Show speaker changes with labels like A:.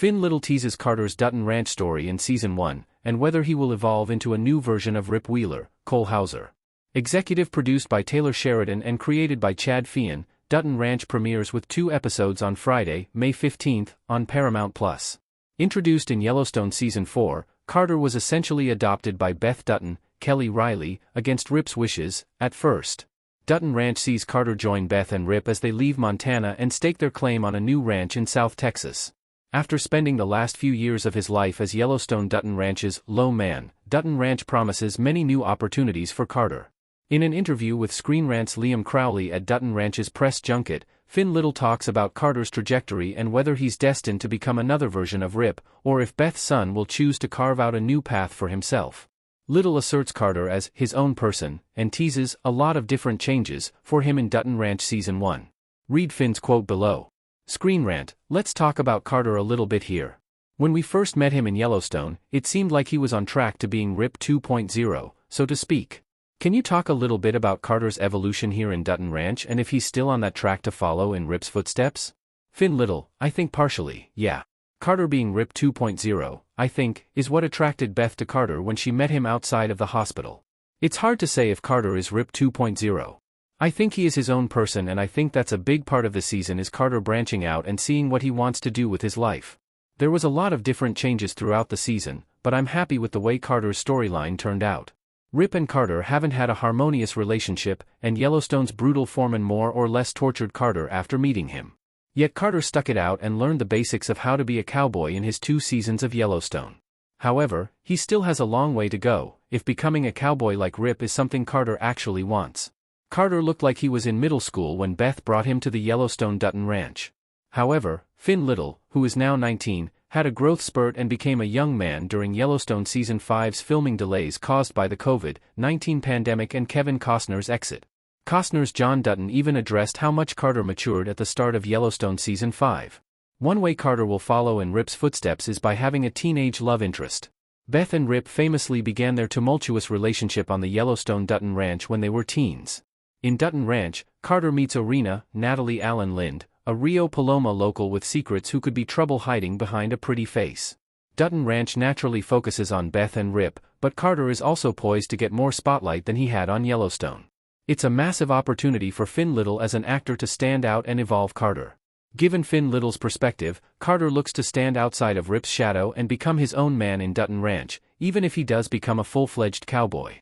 A: Finn Little teases Carter's Dutton Ranch story in Season 1, and whether he will evolve into a new version of Rip Wheeler, Cole Hauser. Executive produced by Taylor Sheridan and created by Chad Feehan, Dutton Ranch premieres with 2 episodes on Friday, May 15, on Paramount+. Introduced in Yellowstone Season 4, Carter was essentially adopted by Beth Dutton, Kelly Reilly, against Rip's wishes, at first. Dutton Ranch sees Carter join Beth and Rip as they leave Montana and stake their claim on a new ranch in South Texas. After spending the last few years of his life as Yellowstone Dutton Ranch's low man, Dutton Ranch promises many new opportunities for Carter. In an interview with Screen Rant's Liam Crowley at Dutton Ranch's press junket, Finn Little talks about Carter's trajectory and whether he's destined to become another version of Rip, or if Beth's son will choose to carve out a new path for himself. Little asserts Carter as his own person, and teases a lot of different changes for him in Dutton Ranch Season 1. Read Finn's quote below. Screen Rant, let's talk about Carter a little bit here. When we first met him in Yellowstone, it seemed like he was on track to being Rip 2.0, so to speak. Can you talk a little bit about Carter's evolution here in Dutton Ranch and if he's still on that track to follow in Rip's footsteps? Finn Little, I think partially, yeah. Carter being Rip 2.0, I think, is what attracted Beth to Carter when she met him outside of the hospital. It's hard to say if Carter is Rip 2.0. I think he is his own person, and I think that's a big part of the season is Carter branching out and seeing what he wants to do with his life. There was a lot of different changes throughout the season, but I'm happy with the way Carter's storyline turned out. Rip and Carter haven't had a harmonious relationship, and Yellowstone's brutal foreman more or less tortured Carter after meeting him. Yet Carter stuck it out and learned the basics of how to be a cowboy in his 2 seasons of Yellowstone. However, he still has a long way to go, if becoming a cowboy like Rip is something Carter actually wants. Carter looked like he was in middle school when Beth brought him to the Yellowstone Dutton Ranch. However, Finn Little, who is now 19, had a growth spurt and became a young man during Yellowstone Season 5's filming delays caused by the COVID-19 pandemic and Kevin Costner's exit. Costner's John Dutton even addressed how much Carter matured at the start of Yellowstone Season 5. One way Carter will follow in Rip's footsteps is by having a teenage love interest. Beth and Rip famously began their tumultuous relationship on the Yellowstone Dutton Ranch when they were teens. In Dutton Ranch, Carter meets Oreana, Natalie Allen Lind, a Rio Paloma local with secrets who could be trouble hiding behind a pretty face. Dutton Ranch naturally focuses on Beth and Rip, but Carter is also poised to get more spotlight than he had on Yellowstone. It's a massive opportunity for Finn Little as an actor to stand out and evolve Carter. Given Finn Little's perspective, Carter looks to stand outside of Rip's shadow and become his own man in Dutton Ranch, even if he does become a full-fledged cowboy.